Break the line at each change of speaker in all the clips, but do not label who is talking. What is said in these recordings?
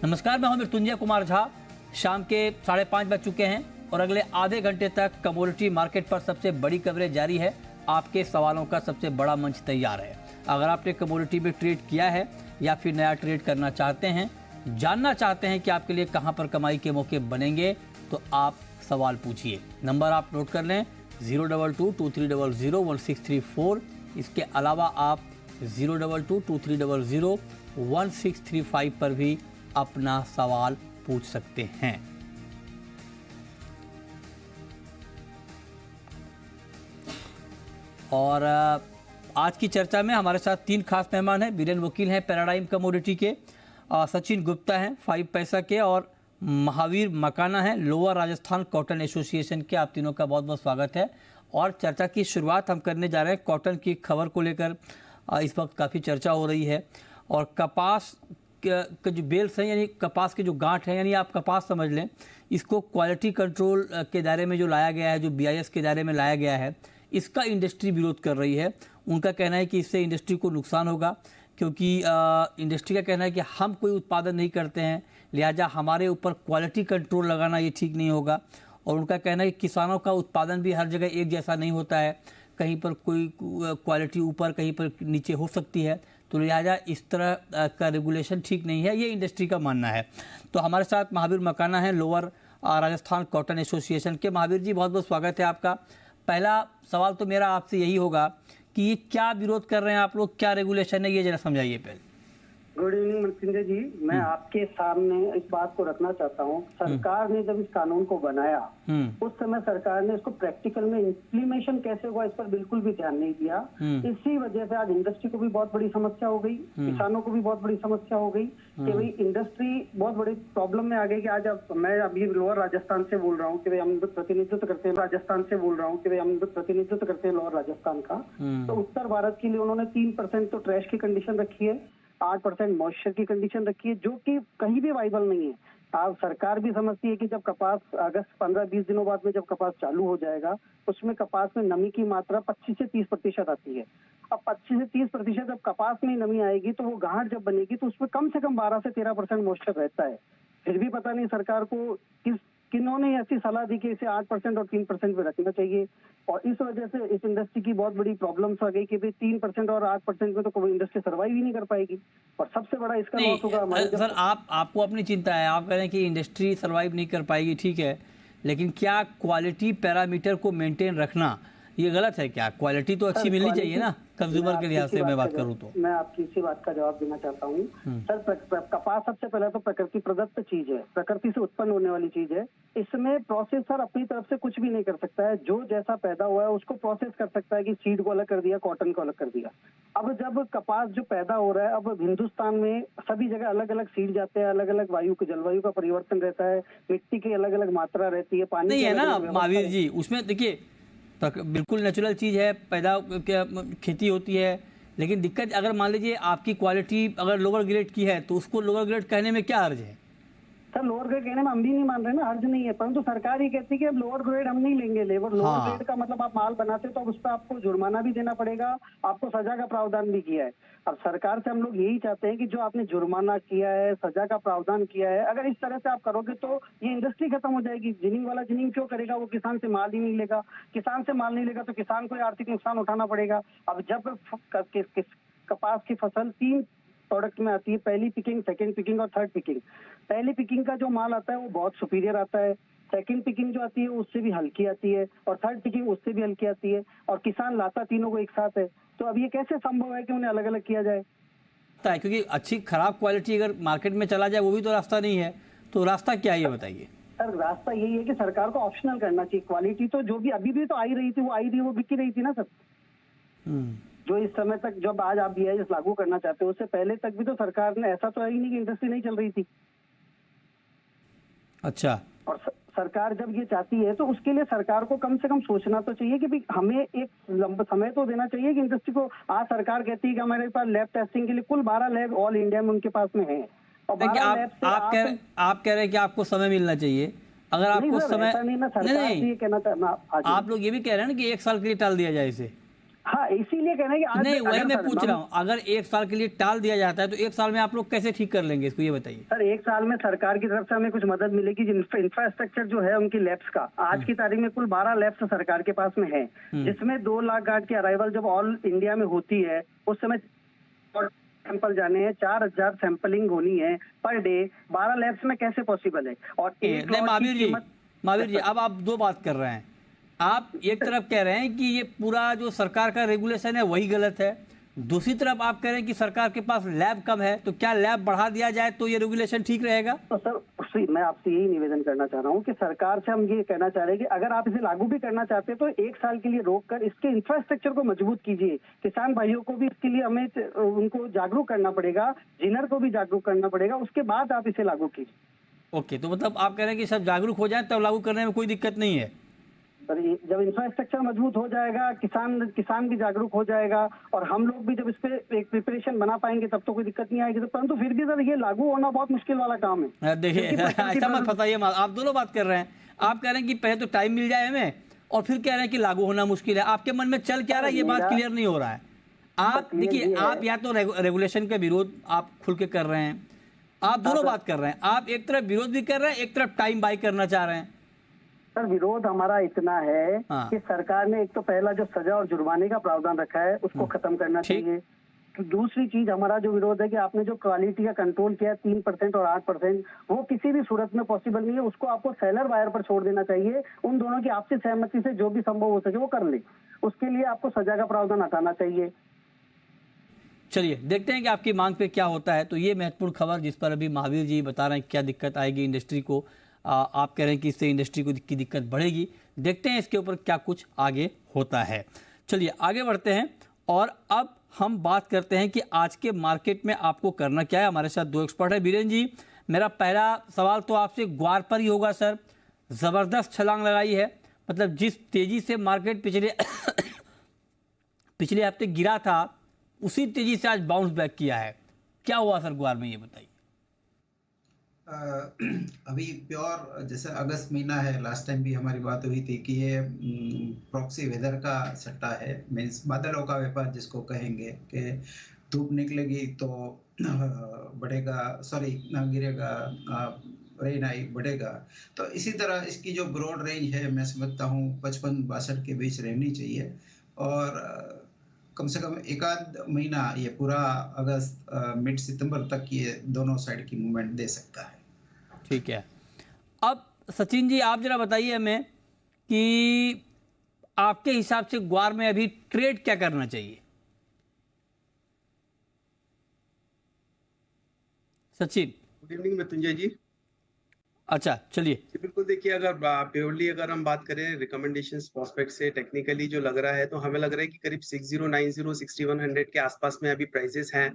नमस्कार, मैं हूं मृत्युंजय कुमार झा। शाम के 5:30 बज चुके हैं और अगले आधे घंटे तक कमोडिटी मार्केट पर सबसे बड़ी कवरेज जारी है। आपके सवालों का सबसे बड़ा मंच तैयार है। अगर आपने कमोडिटी में ट्रेड किया है या फिर नया ट्रेड करना चाहते हैं, जानना चाहते हैं कि आपके लिए कहां पर कमाई के मौके बनेंगे, तो आप सवाल पूछिए। नंबर आप नोट कर लें 02223001634। इसके अलावा आप 02223001635 पर भी अपना सवाल पूछ सकते हैं। और आज की चर्चा में हमारे साथ 3 खास मेहमान हैं। बीरेन वकील हैं पैराडाइम कमोडिटी के, सचिन गुप्ता हैं 5 पैसा के, और महावीर मकाना हैं लोअर राजस्थान कॉटन एसोसिएशन के। आप तीनों का बहुत बहुत स्वागत है। और चर्चा की शुरुआत हम करने जा रहे हैं कॉटन की खबर को लेकर। इस वक्त काफ़ी चर्चा हो रही है और कपास के जो बेल्स हैं, यानी कपास के जो गांठ हैं, यानी आप कपास समझ लें, इसको क्वालिटी कंट्रोल के दायरे में जो लाया गया है, जो BIS के दायरे में लाया गया है, इसका इंडस्ट्री विरोध कर रही है। उनका कहना है कि इससे इंडस्ट्री को नुकसान होगा, क्योंकि इंडस्ट्री का कहना है कि हम कोई उत्पादन नहीं करते हैं, लिहाजा हमारे ऊपर क्वालिटी कंट्रोल लगाना ये ठीक नहीं होगा। और उनका कहना है कि किसानों का उत्पादन भी हर जगह एक जैसा नहीं होता है, कहीं पर कोई क्वालिटी ऊपर कहीं पर नीचे हो सकती है, तो लिहाजा इस तरह का रेगुलेशन ठीक नहीं है, ये इंडस्ट्री का मानना है। तो हमारे साथ महावीर मकाना है लोअर राजस्थान कॉटन एसोसिएशन के। महावीर जी, बहुत बहुत स्वागत है आपका। पहला सवाल तो मेरा आपसे यही होगा कि ये क्या विरोध कर रहे हैं आप लोग, क्या रेगुलेशन है, ये जरा समझाइए पहले।
गुड इवनिंग मृत्युंजय जी, मैं आपके सामने इस बात को रखना चाहता हूँ। सरकार ने जब इस कानून को बनाया उस समय सरकार ने इसको प्रैक्टिकल में इम्प्लीमेशन कैसे होगा इस पर बिल्कुल भी ध्यान नहीं दिया। इसी वजह से आज इंडस्ट्री को भी बहुत बड़ी समस्या हो गई, किसानों को भी बहुत बड़ी समस्या हो गई कि भाई इंडस्ट्री बहुत बड़ी प्रॉब्लम में आ गई। कि आज मैं अभी लोअर राजस्थान से बोल रहा हूँ कि भाई हम प्रतिनिधित्व करते हैं, राजस्थान से बोल रहा हूँ कि भाई हम प्रतिनिधित्व करते हैं लोअर राजस्थान का। तो उत्तर भारत के लिए उन्होंने 3% तो ट्रैश की कंडीशन रखी है, 8% मॉइस्चर की कंडीशन रखी है, जो कि कहीं भी वाइबल नहीं है। आप सरकार भी समझती है कि जब कपास अगस्त 15-20 दिनों बाद में जब कपास चालू हो जाएगा, उसमें कपास में नमी की मात्रा 25 से 30% आती है। अब 25 से 30% जब कपास में नमी आएगी तो वो गांठ जब बनेगी तो उसमें कम से कम 12 से 13% मॉइस्चर रहता है। फिर भी पता नहीं सरकार को किन्होंने ऐसी सलाह दी कि इसे 8% और 3% पे रखना चाहिए। और इस वजह से इस इंडस्ट्री की बहुत बड़ी प्रॉब्लम्स आ गई कि भाई 3% और 8% में तो कोई इंडस्ट्री सर्वाइव ही नहीं कर पाएगी। और सबसे बड़ा इसका लॉस होगा हमारे।
सर, आपको अपनी चिंता है, आप कह रहे हैं कि इंडस्ट्री सर्वाइव नहीं कर पाएगी, ठीक है, लेकिन क्या क्वालिटी पैरामीटर को मेंटेन रखना ये गलत है? क्या क्वालिटी तो अच्छी मिलनी चाहिए ना कंज्यूमर के लिहाज से मैं बात करूं तो।
मैं आपकी इसी बात का जवाब देना चाहता हूं। सर, कपास सबसे पहले तो प्रकृति प्रदत्त चीज है, प्रकृति से उत्पन्न होने वाली चीज है। इसमें प्रोसेसर अपनी तरफ से कुछ भी नहीं कर सकता है। जो जैसा पैदा हुआ है उसको प्रोसेस कर सकता है कि सीड को अलग कर दिया, कॉटन को अलग कर दिया। अब जब कपास जो पैदा हो रहा है, अब हिंदुस्तान में सभी जगह अलग अलग सीड जाते हैं, अलग अलग वायु के जलवायु का परिवर्तन रहता है, मिट्टी की अलग अलग मात्रा रहती है, पानी
नहीं है ना महावीर जी, उसमें देखिए बिल्कुल नेचुरल चीज़ है, पैदा खेती होती है, लेकिन दिक्कत अगर मान लीजिए आपकी क्वालिटी अगर लोअर ग्रेड की है तो उसको लोअर ग्रेड कहने में क्या अर्ज है?
सर, लोअर ग्रेड कहने में हम भी नहीं मान रहे ना, अर्ज नहीं है, परंतु सरकार ये कहती है कि अब लोअर ग्रेड हम नहीं लेंगे। लेबर लोअर ग्रेड का मतलब आप माल बनाते तो अब उस पर आपको जुर्माना भी देना पड़ेगा, आपको सजा का प्रावधान भी किया है। अब सरकार से हम लोग यही चाहते हैं कि जो आपने जुर्माना किया है, सजा का प्रावधान किया है, अगर इस तरह से आप करोगे तो ये इंडस्ट्री खत्म हो जाएगी। जिनिंग वाला जिनिंग क्यों करेगा? वो किसान से माल ही नहीं लेगा, किसान से माल नहीं लेगा तो किसान को आर्थिक नुकसान उठाना पड़ेगा। अब जब कपास की फसल 3 प्रोडक्ट में आती है, पहली पिकिंग, सेकंड पिकिंग और थर्ड पिकिंग। पहली पिकिंग का जो माल आता है वो बहुत सुपीरियर आता है, सेकंड पिकिंग जो आती है उससे भी हल्की आती है, और थर्ड पिकिंग उससे भी हल्की आती है, और किसान लाता तीनों को एक साथ है। तो अब ये कैसे संभव है कि उन्हें अलग अलग किया जाए?
क्योंकि अच्छी खराब क्वालिटी अगर मार्केट में चला जाए वो भी तो रास्ता नहीं है, तो रास्ता क्या है ये बताइए।
सर, रास्ता यही है कि सरकार को ऑप्शनल करना चाहिए। क्वालिटी तो जो भी अभी भी तो आई रही थी, वो आई रही, वो बिकी रही थी ना सर। जो इस समय तक, जब आज आप BIS लागू करना चाहते हो, उससे पहले तक भी तो सरकार ने, ऐसा तो है ही नहीं कि इंडस्ट्री नहीं चल रही थी।
अच्छा,
और सरकार जब ये चाहती है तो उसके लिए सरकार को कम से कम सोचना तो चाहिए कि भाई हमें एक लंबा समय तो देना चाहिए कि इंडस्ट्री को। आज सरकार कहती है कि हमारे पास लैब टेस्टिंग के लिए कुल 12 लैब ऑल इंडिया में उनके पास में है, और 12 लैब से
आप कह रहे हैं कि आपको समय मिलना चाहिए। अगर आपको समय
नहीं, मैं सरकार से ये कहना चाहता,
आप लोग ये भी कह रहे हैं ना कि 1 साल के लिए टाल दिया जाए इसे।
हाँ, इसीलिए कहना है कि आज
नहीं, वही
अगर
मैं
सर,
पूछ रहा हूँ, अगर एक साल के लिए टाल दिया जाता है तो एक साल में आप लोग कैसे ठीक कर लेंगे इसको, ये बताइए।
सर एक साल में सरकार की तरफ से हमें कुछ मदद मिलेगी। इंफ्रास्ट्रक्चर जो है उनकी लैब्स का, आज की तारीख में कुल 12 लैब्स सरकार के पास में है, जिसमें 2 लाख गार्ड की अराइवल जब ऑल इंडिया में होती है उस समय सैंपल जाने हैं, 4000 सैंपलिंग होनी है पर डे, 12 लैब्स में कैसे पॉसिबल है? और एक
नहीं, महावीर जी, अब आप दो बात कर रहे हैं। आप एक तरफ कह रहे हैं कि ये पूरा जो सरकार का रेगुलेशन है वही गलत है, दूसरी तरफ आप कह रहे हैं कि सरकार के पास लैब कम है, तो क्या लैब बढ़ा दिया जाए तो ये रेगुलेशन ठीक रहेगा?
तो सर मैं आपसे यही निवेदन करना चाह रहा हूँ कि सरकार से हम ये कहना चाह रहे हैं कि अगर आप इसे लागू भी करना चाहते हैं तो 1 साल के लिए रोक कर इसके इंफ्रास्ट्रक्चर को मजबूत कीजिए। किसान भाइयों को भी इसके लिए हमें उनको जागरूक करना पड़ेगा, जिनर को भी जागरूक करना पड़ेगा, उसके बाद आप इसे लागू कीजिए।
ओके, तो मतलब आप कह रहे हैं कि सब जागरूक हो जाए तब लागू करने में कोई दिक्कत नहीं है?
जब इंफ्रास्ट्रक्चर मजबूत हो जाएगा, किसान भी जागरूक हो जाएगा और हम लोग भी जब इस पे एक प्रिपरेशन बना पाएंगे तब तो कोई दिक्कत नहीं आएगी। तो परंतु फिर भी सर ये लागू होना बहुत मुश्किल वाला काम है।
देखिए, ऐसा मत फंसाइए, आप दोनों बात कर रहे हैं। आप कह रहे हैं कि पहले तो टाइम मिल जाए हमें, और फिर कह रहे हैं कि लागू होना मुश्किल है। आपके मन में चल क्या रहा है, ये बात क्लियर नहीं हो रहा है। आप देखिए, आप या तो रेगुलेशन का विरोध आप खुल के कर रहे हैं, आप दोनों बात कर रहे हैं। आप एक तरफ विरोध भी कर रहे हैं, एक तरफ टाइम बाय करना चाह रहे हैं।
सर विरोध हमारा इतना है कि सरकार ने एक तो पहला जो सजा और जुर्माने का प्रावधान रखा है उसको खत्म करना चाहिए। तो दूसरी चीज हमारा जो विरोध है कि आपने जो क्वालिटी का कंट्रोल किया 3% और 8%, वो किसी भी सूरत में पॉसिबल नहीं है। उसको आपको सेलर बायर पर छोड़ देना चाहिए। उन दोनों की आपसी सहमति से जो भी संभव हो सके वो कर ले। उसके लिए आपको सजा का प्रावधान हटाना चाहिए।
चलिए देखते हैं कि आपकी मांग पे क्या होता है। तो ये महत्वपूर्ण खबर जिस पर अभी महावीर जी बता रहे हैं क्या दिक्कत आएगी इंडस्ट्री को, आप कह रहे हैं कि इससे इंडस्ट्री को की दिक्कत बढ़ेगी। देखते हैं इसके ऊपर क्या कुछ आगे होता है। चलिए आगे बढ़ते हैं और अब हम बात करते हैं कि आज के मार्केट में आपको करना क्या है। हमारे साथ दो एक्सपर्ट हैं। बीरेन जी, मेरा पहला सवाल तो आपसे ग्वार पर ही होगा। सर, ज़बरदस्त छलांग लगाई है, मतलब जिस तेजी से मार्केट पिछले हफ्ते गिरा था उसी तेजी से आज बाउंस बैक किया है। क्या हुआ सर ग्वार में, ये बताइए।
अभी प्योर जैसे अगस्त महीना है, लास्ट टाइम भी हमारी बात हुई थी कि ये प्रॉक्सी वेदर का सट्टा है, मीन्स बादलों का व्यापार जिसको कहेंगे, कि धूप निकलेगी तो बढ़ेगा, सॉरी गिरेगा, रेन आई बढ़ेगा। तो इसी तरह इसकी जो ब्रॉड रेंज है मैं समझता हूँ 55-62 के बीच रहनी चाहिए, और कम से कम एक आध महीना ये पूरा अगस्त मिड सितंबर तक ये दोनों साइड की मूवमेंट दे सकता है।
ठीक है। अब सचिन जी आप जरा बताइए हमें कि आपके हिसाब से ग्वार में अभी ट्रेड क्या करना चाहिए। सचिन।
गुड इवनिंग मृत्युंजय जी।
अच्छा चलिए।
बिल्कुल, देखिए अगर प्योरली अगर हम बात करें रिकमेंडेशंस प्रोस्पेक्ट से टेक्निकली जो लग रहा है, तो हमें लग रहा है कि करीब 6090 6100 के आसपास में अभी प्राइसेस हैं।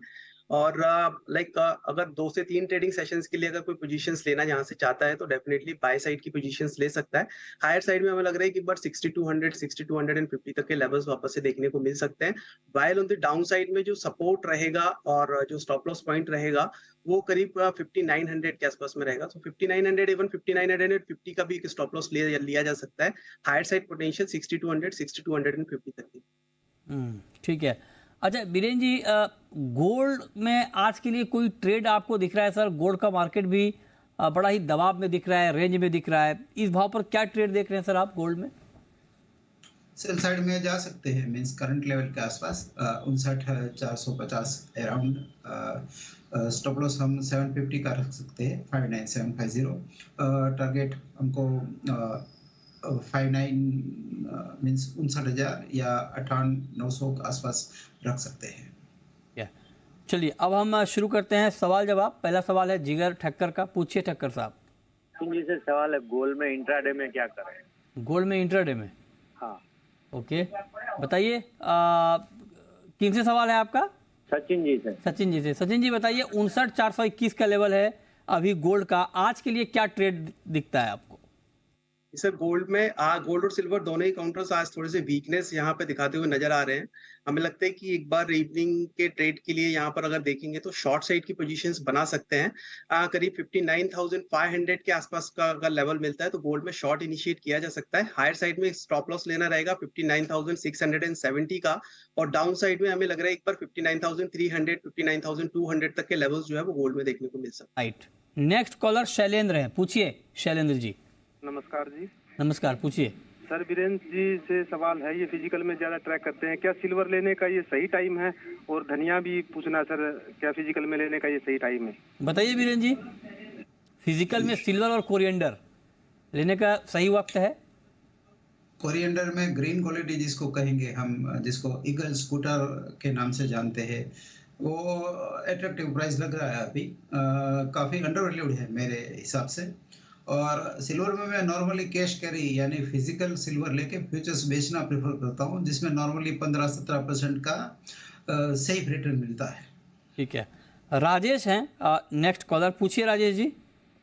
और अगर 2 से 3 ट्रेडिंग सेशंस के लिए अगर कोई पोजीशंस लेना यहाँ से चाहता है तो डेफिनेटली बाय साइड की पोजीशंस ले सकता है। हायर साइड में हमें लग रहा है कि बट 6200 6250 तक के लेवल्स वापस से देखने को मिल सकते हैं। While on the down side में जो सपोर्ट रहेगा और जो स्टॉप लॉस पॉइंट रहेगा वो करीब 5900 के आसपास में रहेगा। तो 5900 इवन 5950 का भी एक स्टॉप लॉस लिया जा सकता है। हायर साइड पोटेंशियल 6200 6250 तक की।
ठीक है। अच्छा बीरेन जी, गोल्ड में आज के लिए कोई ट्रेड आपको दिख रहा है? सर गोल्ड का मार्केट भी बड़ा ही दबाव में दिख रहा है, रेंज में दिख रहा है। इस भाव पर क्या ट्रेड देख रहे हैं सर आप गोल्ड में?
सेल साइड में जा सकते हैं, मींस करंट लेवल के आसपास 59,450 अराउंड। स्टॉप लॉस हम 750 का रख सकते हैं, 59750। टारगेट हमको 59 मींस 59,000 या 58,900 के आसपास रख सकते हैं।
चलिए अब हम शुरू करते हैं सवाल जवाब। पहला सवाल है जिगर ठक्कर का, पूछिए ठक्कर साहब।
जी से सवाल है, गोल्ड में इंट्राडे में क्या करें?
गोल्ड में इंट्राडे में?
हाँ।
ओके बताइए, किन से सवाल है आपका?
सचिन जी से।
सचिन जी से। सचिन जी बताइए, 59,421 का लेवल है अभी गोल्ड का, आज के लिए क्या ट्रेड दिखता है आपको?
सर गोल्ड में गोल्ड और सिल्वर दोनों ही काउंटर्स आज थोड़े से वीकनेस यहाँ पे दिखाते हुए नजर आ रहे हैं। हमें लगता है कि एक बार इवनिंग के ट्रेड के लिए यहाँ पर अगर देखेंगे तो शॉर्ट साइड की पोजीशंस बना सकते हैं। करीब 59,500 के आसपास का अगर लेवल मिलता है तो गोल्ड में शॉर्ट इनिशिएट किया जा सकता है। हायर साइड में स्टॉप लॉस लेना रहेगा 59,670 का, और डाउन साइड में हमें लग रहा है एक बार 59,300 59,200 तक के लेवल्स जो है वो गोल्ड में देखने को मिल सकता है।
राइट। नेक्स्ट कॉलर शैलेंद्र है, पूछिए शैलेंद्र जी।
नमस्कार जी।
नमस्कार, पूछिए।
सर वीरेंद्र जी से सवाल है, ये फिजिकल में ज्यादा ट्रैक करते हैं, क्या सिल्वर लेने का ये सही टाइम है? और धनिया भी पूछना सर, क्या फिजिकल में लेने का ये सही टाइम है?
बताइए वीरेंद्र जी, फिजिकल में सिल्वर और कोरिएंडर लेने का सही वक्त है?
कोरिएंडर में ग्रीन क्वालिटी जिसको कहेंगे हम, जिसको ईगल स्कूटर के नाम से जानते हैं, वो अट्रैक्टिव प्राइस लग रहा है अभी। काफ़ी अंडरवैल्यूड है मेरे हिसाब से। और सिल्वर में मैं नॉर्मली कैश कैरी यानी फिजिकल सिल्वर लेके फ्यूचर्स बेचना प्रेफर करता हूँ, जिसमें नॉर्मली 15-17% का सेफ रिटर्न मिलता है।
ठीक है। राजेश हैं नेक्स्ट कॉलर, पूछिए राजेश जी।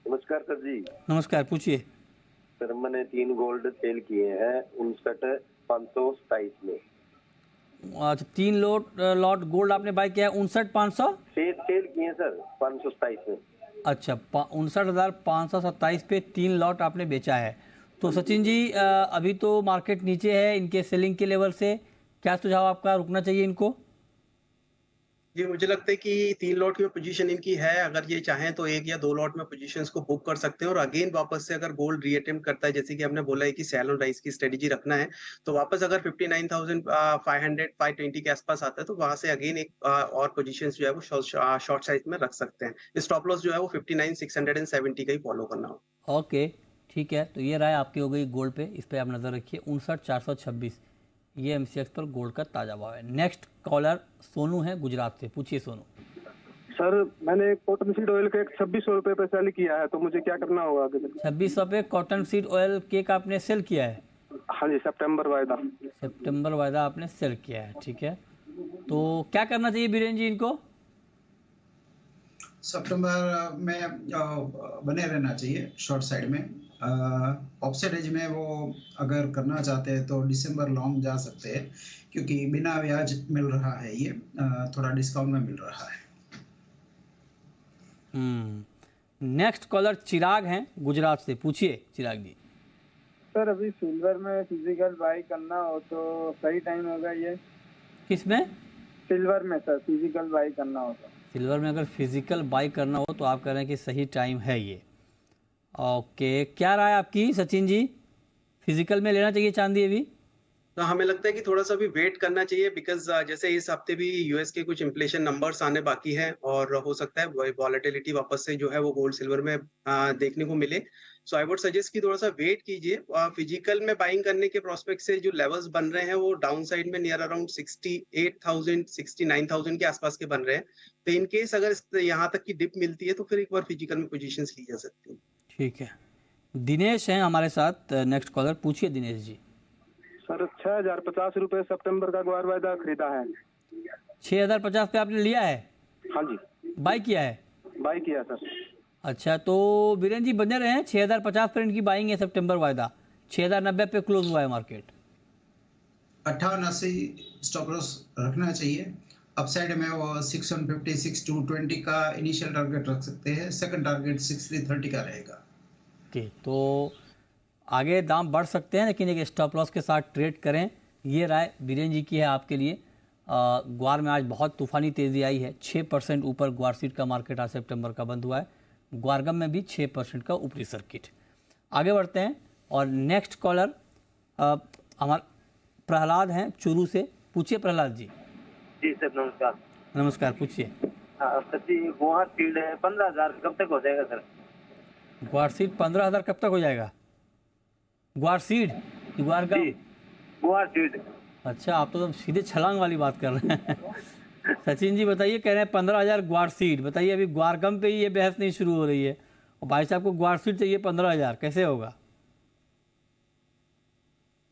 नमस्कार सर जी।
नमस्कार, पूछिए।
सर मैंने 3 गोल्ड सेल किए हैं 59,527 में।
अच्छा, 3 लॉट गोल्ड आपने बाय किया है 59,500
सेल किए हैं सर 527 में।
अच्छा, 59,527 पे 3 लॉट आपने बेचा है। तो सचिन जी, अभी तो मार्केट नीचे है, इनके सेलिंग के लेवल से क्या सुझाव आपका, रुकना चाहिए इनको?
जी मुझे लगता है कि 3 लॉट की पोजीशन इनकी है, अगर ये चाहें तो 1 या 2 लॉट में पोजीशंस को बुक कर सकते हैं, और अगेन वापस से अगर गोल्ड रीअटेम्प्ट करता है, जैसे कि हमने बोला है कि सेल ऑन राइज की स्ट्रेटेजी रखना है, तो वापस अगर 59,500 520 के आसपास आता है तो वहां से अगेन एक और पोजीशंस जो है वो शॉर्ट साइज में रख सकते हैं। स्टॉप लॉस जो है वो 59,670 का ही फॉलो करना हो।
ओके, ठीक है। तो ये राय आपकी हो गई गोल्ड पे, इस पे आप नज़र रखिए। 59,426 ये एमसीएक्स पर गोल्ड का ताज़ा भाव है। नेक्स्ट कॉलर सोनू है गुजरात से, पूछिए सोनू।
सर मैंने कॉटन सीड ऑयल केक 2600 रुपए पे सेल किया है, तो मुझे क्या करना होगा?
2600 पे कॉटन सीड ऑयल केक आपने सेल किया है?
हाँ जी, सितंबर वायदा।
सितंबर वायदा आपने सेल किया है, ठीक है। तो क्या करना चाहिए बीरेन जी इनको?
सितंबर में बने रहना चाहिए शॉर्ट साइड में। ऑफसेट एज में वो अगर करना चाहते हैं तो दिसंबर लॉन्ग जा सकते हैं, क्योंकि बिना ब्याज मिल रहा है, ये थोड़ा डिस्काउंट में मिल रहा है।
नेक्स्ट कॉलर चिराग हैं गुजरात से, पूछिए चिराग जी।
सर अभी सिल्वर में फिजिकल बाई करना हो तो सही टाइम होगा ये?
किस में?
सिल्वर में सर फिजिकल बाई करना हो तो।
सिल्वर में अगर फिजिकल बाई करना हो तो आप कह रहे हैं कि सही टाइम है ये। ओके, क्या राय आपकी सचिन जी, फिजिकल में लेना चाहिए चांदी अभी?
तो हमें लगता है कि थोड़ा सा भी वेट करना चाहिए, बिकॉज जैसे इस हफ्ते भी यूएस के कुछ इन्फ्लेशन नंबर्स आने बाकी हैं, और हो सकता है वॉलेटिलिटी वापस से जो है वो गोल्ड सिल्वर में देखने को मिले। सो आई वुड सजेस्ट कि थोड़ा सा वेट कीजिए। फिजिकल में बाइंग करने के प्रोस्पेक्ट से जो लेवल्स बन रहे हैं वो डाउन साइड में नियर अराउंड 68,000 69,000 के आसपास के बन रहे हैं। तो इन केस अगर यहाँ तक की डिप मिलती है तो फिर एक बार फिजिकल में पोजीशंस ली जा सकती है।
ठीक है। दिनेश हैं हमारे साथ नेक्स्ट कॉलर, पूछिए दिनेश जी।
सर 6,050 रुपए सितंबर का ग्वार वायदा खरीदा है।
6,050 पे आपने लिया है?
हाँ जी।
बाई किया है?
बाई किया सर।
अच्छा, तो बीरेन जी बने रहे हैं, 6,050 पर इनकी बाइंग है सितंबर वायदा। 6,090 पे क्लोज हुआ है मार्केट।
58-80 स्टॉप लॉस रखना चाहिए। अपसाइड में वो 650 6,220 का इनिशियल टारगेट रख सकते हैं। सेकंड टारगेट 6,330 का रहेगा।
ओके, तो आगे दाम बढ़ सकते हैं, लेकिन एक स्टॉप लॉस के साथ ट्रेड करें, ये राय बीरेन जी की है आपके लिए। ग्वार में आज बहुत तूफानी तेज़ी आई है, 6% ऊपर ग्वार सीट का मार्केट आज सितंबर का बंद हुआ है। ग्वारगम में भी 6% का ऊपरी सर्किट। आगे बढ़ते हैं और नेक्स्ट कॉलर हमारा प्रहलाद हैं चूरू से, पूछिए प्रहलाद जी।
जी सर नमस्कार।
नमस्कार, पूछिए।
सर जी गुवार फील्ड है 15,000 कब तक हो जाएगा सर?
ग्वार सीड 15,000 कब तक हो जाएगा? ग्वार सीड कि ग्वारगम?
गुवार फील्ड।
अच्छा, आप तो सीधे छलांग वाली बात कर रहे हैं। सचिन जी बताइए, कह रहे हैं 15,000 ग्वार सीड। बताइए, अभी ग्वारगम पे ही ये बहस नहीं शुरू हो रही है और भाई साहब को ग्वार सीड चाहिए 15,000, कैसे होगा?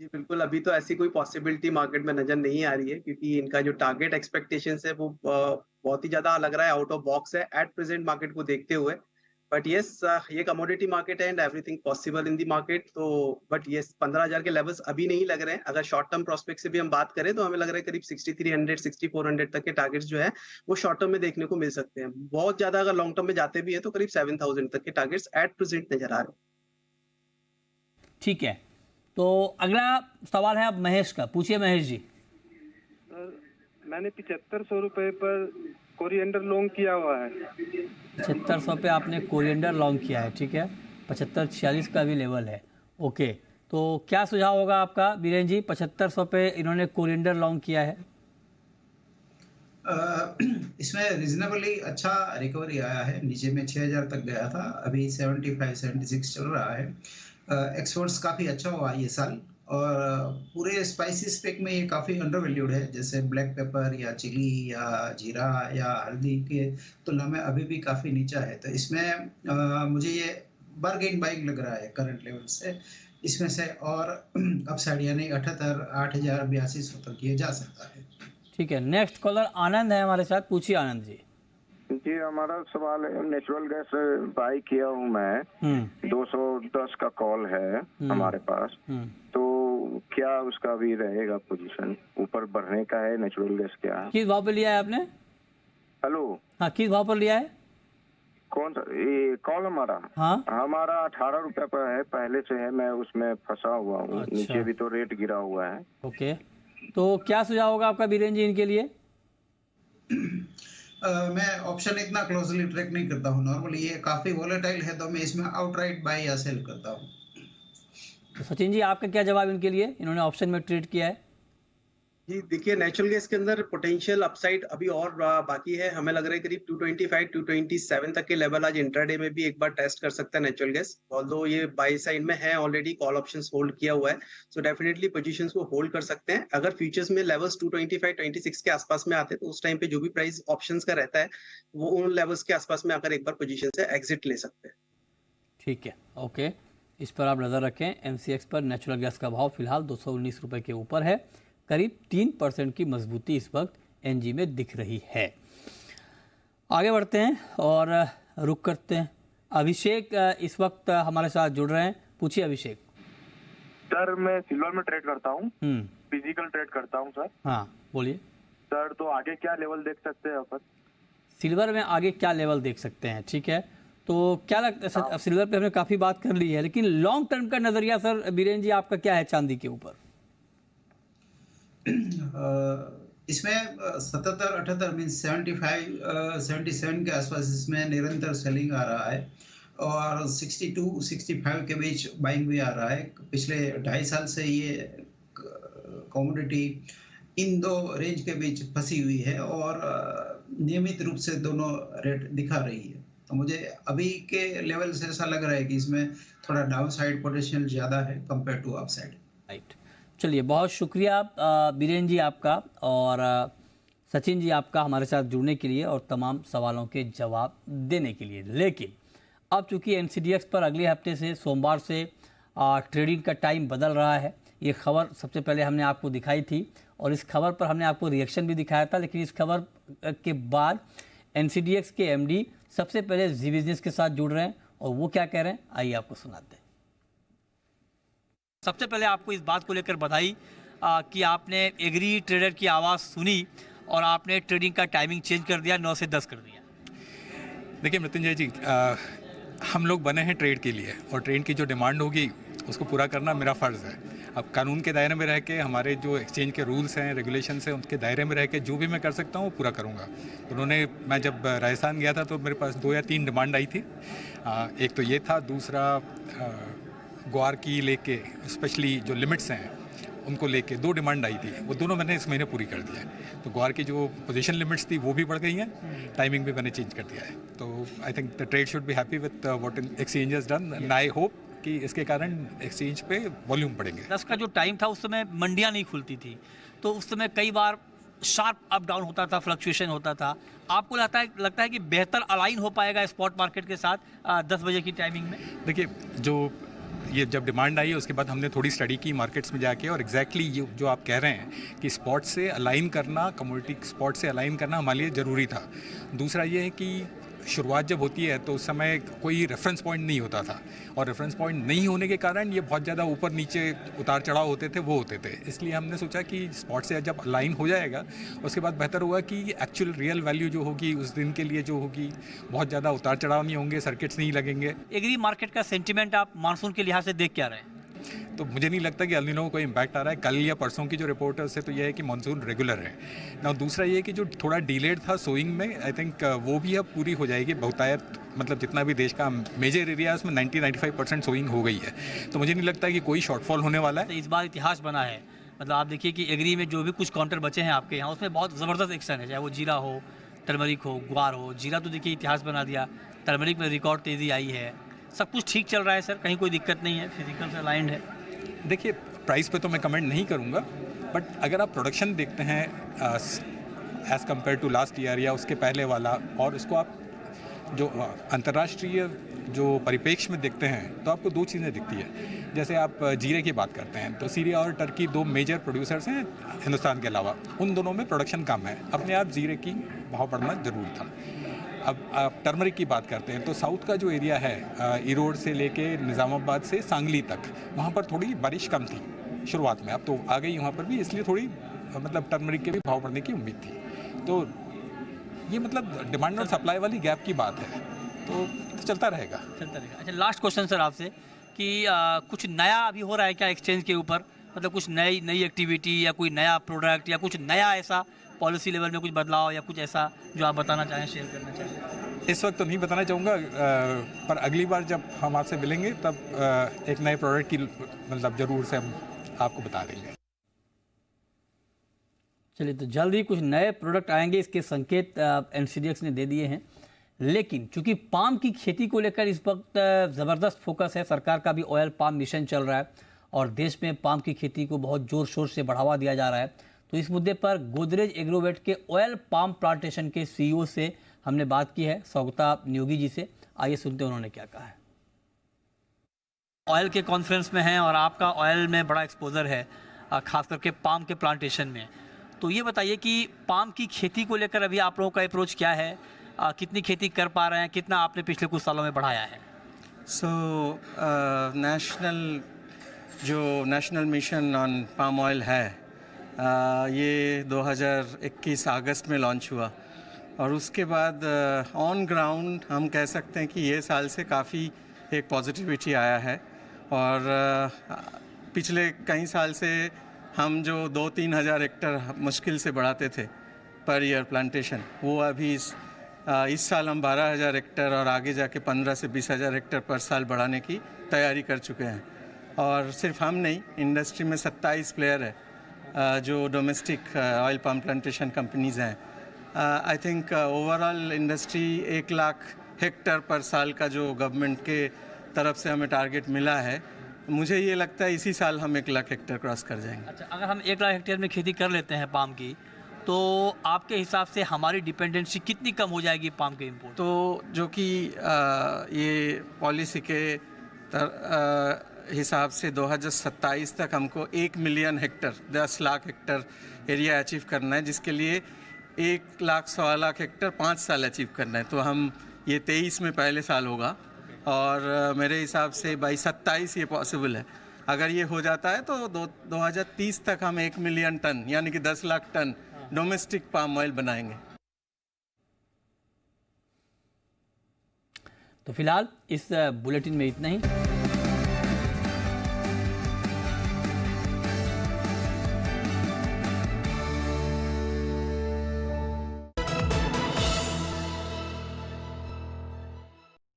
जी बिल्कुल, अभी तो ऐसी कोई पॉसिबिलिटी मार्केट में नजर नहीं आ रही है, क्योंकि इनका जो टारगेट एक्सपेक्टेशंस है वो बहुत ही ज्यादा लग रहा है आउट ऑफ बॉक्स है एट प्रेजेंट मार्केट को देखते हुए। बट यस ये कमोडिटी मार्केट है and everything possible in the market. तो बट यस 15,000 के लेवल्स अभी नहीं लग रहे हैं। अगर शॉर्ट टर्म प्रोस्पेक्ट से भी हम बात करें तो हमें लग रहा है करीब 6300 6400 तक के टारगेट्स जो है वो शॉर्ट टर्म में देखने को मिल सकते हैं। बहुत ज्यादा अगर लॉन्ग टर्म में जाते भी है तो करीब 7000 तक के टारगेट्स एट प्रेजेंट नजर आ रहे हैं।
ठीक है, तो अगला सवाल है अब महेश का। पूछिए महेश जी।
मैंने 7500 रुपए पर कोरिएंडर लॉन्ग किया हुआ है।
7500 पे आपने कोरिएंडर लॉन्ग किया है, ठीक है। 75-46 का भी लेवल है, ओके। तो क्या सुझाव होगा आपका बीरेन जी? 7500 पे इन्होंने कोरिएंडर लॉन्ग किया है।
इसमें रिजनेबली अच्छा रिकवरी आया है, नीचे में 6000 तक गया था, अभी 75-76 चल रहा है। एक्सपोर्ट्स काफ़ी अच्छा हुआ ये साल, और पूरे स्पाइसी स्पेक में ये काफ़ी अंडरवैल्यूड है। जैसे ब्लैक पेपर या चिली या जीरा या हल्दी के तुलना में अभी भी काफ़ी नीचा है। तो इसमें मुझे ये बार्गेन बाइंग लग रहा है करंट लेवल से। इसमें से और अपसाइड यानी 78,000-82,000 तक ये जा सकता है।
ठीक है, नेक्स्ट कॉलर आनंद है हमारे साथ। पूछिए आनंद जी।
जी, हमारा सवाल है, नेचुरल गैस बाई किया हूँ मैं, 210 का कॉल है हमारे पास, तो क्या उसका भी रहेगा पोजीशन? ऊपर बढ़ने का है नेचुरल गैस क्या है?
किस भाव पे लिया है आपने?
हेलो,
हाँ, किस भाव पर लिया है?
कौन सा ये कॉल हमारा?
हाँ,
हमारा 18 रुपए पर है, पहले से है, मैं उसमें फंसा हुआ हूँ।
अच्छा।
नीचे भी तो रेट गिरा हुआ है।
ओके, तो क्या सुझाव होगा आपका बीरेन जी इनके लिए?
मैं ऑप्शन इतना क्लोजली ट्रैक नहीं करता हूँ नॉर्मली, ये काफ़ी वोलेटाइल है, तो मैं इसमें आउटराइट बाय या सेल करता हूँ।
तो सचिन जी, आपका क्या जवाब इनके लिए? इन्होंने ऑप्शन में ट्रेड किया है।
जी देखिए, नेचुरल गैस के अंदर पोटेंशियल अपसाइड अभी और बाकी है। हमें लग रहा है करीब 225-227 तक के लेवल आज इंट्राडे में भी एक बार टेस्ट कर सकता है नेचुरल गैस। ऑल्दो ये बाई साइड में है, ऑलरेडी कॉल ऑप्शंस होल्ड किया हुआ है, सो डेफिनेटली पोजीशंस को होल्ड कर सकते हैं। अगर फ्यूचर्स में लेवल्स 225-26 के आसपास में आते हैं तो उस टाइम पे जो भी प्राइस ऑप्शंस का रहता है वो उन लेवल्स के आसपास में आकर एक बार पोजीशन से एग्जिट ले सकते हैं।
ठीक है, ओके, इस पर आप नज़र रखें। एमसीएक्स पर नेचुरल गैस का भाव फिलहाल 219 रुपये के ऊपर है। करीब 3% की मजबूती इस वक्त एनजी में दिख रही है। आगे बढ़ते हैं और रुक करते हैं। अभिषेक इस वक्त हमारे साथ जुड़ रहे हैं। पूछिए अभिषेक।
सर, मैं सिल्वर में ट्रेड करता हूँ, फिजिकल ट्रेड करता हूँ सर।
हाँ, बोलिए
सर। तो आगे क्या लेवल देख सकते हैं अपन?
सिल्वर में आगे क्या लेवल देख सकते हैं? ठीक है, तो क्या लगता है? सिल्वर पे हमने काफ़ी बात कर ली है, लेकिन लॉन्ग टर्म का नज़रिया सर बीरेन जी आपका क्या है चांदी के ऊपर?
इसमें 77-78 मीन 75-77 के आसपास इसमें निरंतर सेलिंग आ रहा है, और 62-65 के बीच बाइंग भी आ रहा है। पिछले 2.5 साल से ये कमोडिटी इन दो रेंज के बीच फंसी हुई है, और नियमित रूप से दोनों रेट दिखा रही है। तो मुझे अभी के लेवल से ऐसा लग रहा है कि इसमें थोड़ा डाउन साइड पोटेंशियल ज़्यादा है compare to up side.
Right, चलिए, बहुत शुक्रिया बीरेन जी आपका और सचिन जी आपका हमारे साथ जुड़ने के लिए और तमाम सवालों के जवाब देने के लिए। लेकिन अब चूंकि एनसीडीएक्स पर अगले हफ्ते से सोमवार से ट्रेडिंग का टाइम बदल रहा है, ये खबर सबसे पहले हमने आपको दिखाई थी और इस खबर पर हमने आपको रिएक्शन भी दिखाया था। लेकिन इस खबर के बाद एनसीडीएक्स के एमडी सबसे पहले जी बिजनेस के साथ जुड़ रहे हैं, और वो क्या कह रहे हैं आइए आपको सुनाते हैं। सबसे पहले आपको इस बात को लेकर बधाई कि आपने एग्री ट्रेडर की आवाज़ सुनी और आपने ट्रेडिंग का टाइमिंग चेंज कर दिया, 9 से 10 कर दिया।
देखिए मृत्युंजय जी, हम लोग बने हैं ट्रेड के लिए, और ट्रेड की जो डिमांड होगी उसको पूरा करना मेरा फ़र्ज़ है। अब कानून के दायरे में रह के, हमारे जो एक्सचेंज के रूल्स हैं, रेगुलेशंस हैं, उनके दायरे में रह के जो भी मैं कर सकता हूँ वो पूरा करूँगा। मैं जब राजस्थान गया था तो मेरे पास 2 या 3 डिमांड आई थी। एक तो ये था, दूसरा ग्वार की लेके स्पेशली जो लिमिट्स हैं उनको लेके 2 डिमांड आई थी, वो दोनों मैंने इस महीने पूरी कर दिया है। तो ग्वार की जो पोजीशन लिमिट्स थी वो भी बढ़ गई हैं, टाइमिंग भी मैंने चेंज कर दिया है। तो I think the trade should be happy with what exchange has done, and I hope कि इसके कारण एक्सचेंज पे वॉल्यूम बढ़ेंगे।
10 का जो टाइम था उस समय मंडियाँ नहीं खुलती थी, तो उस समय कई बार शार्प अप डाउन होता था, फ्लक्चुएशन होता था। आपको लगता है कि बेहतर अलाइन हो पाएगा स्पॉट मार्केट के साथ 10 बजे की टाइमिंग में?
देखिए, ये जब डिमांड आई उसके बाद हमने थोड़ी स्टडी की मार्केट्स में जाके, और एग्जैक्टली ये जो आप कह रहे हैं कि स्पॉट से अलाइन करना, कमोडिटी स्पॉट से अलाइन करना हमारे लिए ज़रूरी था। दूसरा ये है कि शुरुआत जब होती है तो उस समय कोई रेफरेंस पॉइंट नहीं होता था, और रेफरेंस पॉइंट नहीं होने के कारण ये बहुत ज़्यादा ऊपर नीचे उतार चढ़ाव होते थे, वो होते थे। इसलिए हमने सोचा कि स्पॉट से जब अलाइन हो जाएगा उसके बाद बेहतर होगा कि एक्चुअल रियल वैल्यू जो होगी उस दिन के लिए जो होगी, बहुत ज़्यादा उतार चढ़ाव नहीं होंगे, सर्किट्स नहीं लगेंगे।
एग्री मार्केट का सेंटिमेंट आप मानसून के लिहाज से देख क्या रहे हैं?
तो मुझे नहीं लगता कि एल नीनो को कोई इम्पैक्ट आ रहा है। कल या परसों की जो रिपोर्टर्स है तो यह है कि मानसून रेगुलर है ना। दूसरा ये है कि जो थोड़ा डिलेड था सोइंग में, आई थिंक वो भी अब पूरी हो जाएगी। बहुतायत मतलब जितना भी देश का मेजर एरिया है उसमें 90-95% सोइंग हो गई है, तो मुझे नहीं लगता कि कोई शॉर्टफॉल होने वाला है।
तो इस बार इतिहास बना है, मतलब आप देखिए कि एग्री में जो भी कुछ काउंटर बचे हैं आपके यहाँ, उसमें बहुत ज़बरदस्त एक्शन है, चाहे वो जीरा हो, टर्मरिक हो, ग्वार हो। जीरा तो देखिए इतिहास बना दिया, टर्मरिक में रिकॉर्ड तेज़ी आई है, सब कुछ ठीक चल रहा है सर, कहीं कोई दिक्कत नहीं है, फिजिकल से अलाइंड है।
देखिए प्राइस पे तो मैं कमेंट नहीं करूँगा, बट अगर आप प्रोडक्शन देखते हैं as compare to last year या उसके पहले वाला, और इसको आप जो अंतर्राष्ट्रीय जो परिप्रेक्ष्य में देखते हैं तो आपको दो चीज़ें दिखती है। जैसे आप जीरे की बात करते हैं तो सीरिया और टर्की दो मेजर प्रोड्यूसर्स हैं हिंदुस्तान के अलावा, उन दोनों में प्रोडक्शन कम है, अपने आप जीरे की भाव बढ़ना ज़रूर था। अब आप टर्मरिक की बात करते हैं तो साउथ का जो एरिया है ईरोड से लेके निज़ामाबाद से सांगली तक, वहाँ पर थोड़ी बारिश कम थी शुरुआत में, अब तो आ गई वहाँ पर भी, इसलिए थोड़ी मतलब टर्मरिक के भी भाव बढ़ने की उम्मीद थी। तो ये मतलब डिमांड और सप्लाई वाली गैप की बात है, तो चलता रहेगा।
अच्छा, लास्ट क्वेश्चन सर आपसे कि कुछ नया अभी हो रहा है क्या एक्सचेंज के ऊपर, मतलब कुछ नई एक्टिविटी या कोई नया प्रोडक्ट या कुछ नया ऐसा पॉलिसी लेवल में कुछ बदलाव या कुछ ऐसा जो आप बताना चाहें, शेयर करना चाहें?
इस वक्त तो नहीं बताना चाहूँगा, पर अगली बार जब हम आपसे मिलेंगे तब एक नए प्रोडक्ट की मतलब ज़रूर से हम आपको बता देंगे।
चलिए, तो जल्द ही कुछ नए प्रोडक्ट आएंगे, इसके संकेत एनसीडीएक्स ने दे दिए हैं। लेकिन चूंकि पाम की खेती को लेकर इस वक्त ज़बरदस्त फोकस है, सरकार का भी ऑयल पाम मिशन चल रहा है और देश में पाम की खेती को बहुत ज़ोर शोर से बढ़ावा दिया जा रहा है। तो इस मुद्दे पर गोदरेज एग्रोवेट के ऑयल पाम प्लांटेशन के सीईओ से हमने बात की है, सौगता नियोगी जी से। आइए सुनते हैं उन्होंने क्या कहा है। ऑयल के कॉन्फ्रेंस में हैं और आपका ऑयल में बड़ा एक्सपोजर है, खास करके पाम के प्लांटेशन में। तो ये बताइए कि पाम की खेती को लेकर अभी आप लोगों का अप्रोच क्या है, कितनी खेती कर पा रहे हैं, कितना आपने पिछले कुछ सालों में बढ़ाया है?
National mission on palm oil है, ये 2021 अगस्त में लॉन्च हुआ और उसके बाद ऑन ग्राउंड हम कह सकते हैं कि ये साल से काफ़ी एक पॉजिटिविटी आया है। और पिछले कई साल से हम जो 2-3 हज़ार हेक्टर मुश्किल से बढ़ाते थे पर ईयर प्लांटेशन, वो अभी इस साल हम 12,000 हेक्टर और आगे जाके 15 से 20,000 हेक्टर पर साल बढ़ाने की तैयारी कर चुके हैं। और सिर्फ हम नहीं, इंडस्ट्री में 27 प्लेयर है जो domestic oil palm plantation companies हैं। I think overall industry 1 lakh hectare पर साल का जो गवर्नमेंट के तरफ से हमें टारगेट मिला है, मुझे ये लगता है इसी साल हम 1 लाख हेक्टर क्रॉस कर जाएंगे।
अच्छा, अगर हम 1 लाख हेक्टेयर में खेती कर लेते हैं पाम की, तो आपके हिसाब से हमारी डिपेंडेंसी कितनी कम हो जाएगी पाम के इंपोर्ट?
तो जो कि ये पॉलिसी के हिसाब से 2027 तक हमको 1 million Hector 10 lakh Hector area achieve करना है, जिसके लिए 1 लाख 1.25 लाख हेक्टर 5 साल अचीव करना है। तो हम ये 23 में पहले साल होगा और मेरे हिसाब से बाई 27 ये पॉसिबल है। अगर ये हो जाता है तो 2030 तक हम 1 मिलियन टन यानी कि 10 lakh ton domestic palm oil बनाएंगे।
तो फिलहाल इस बुलेटिन में इतना ही।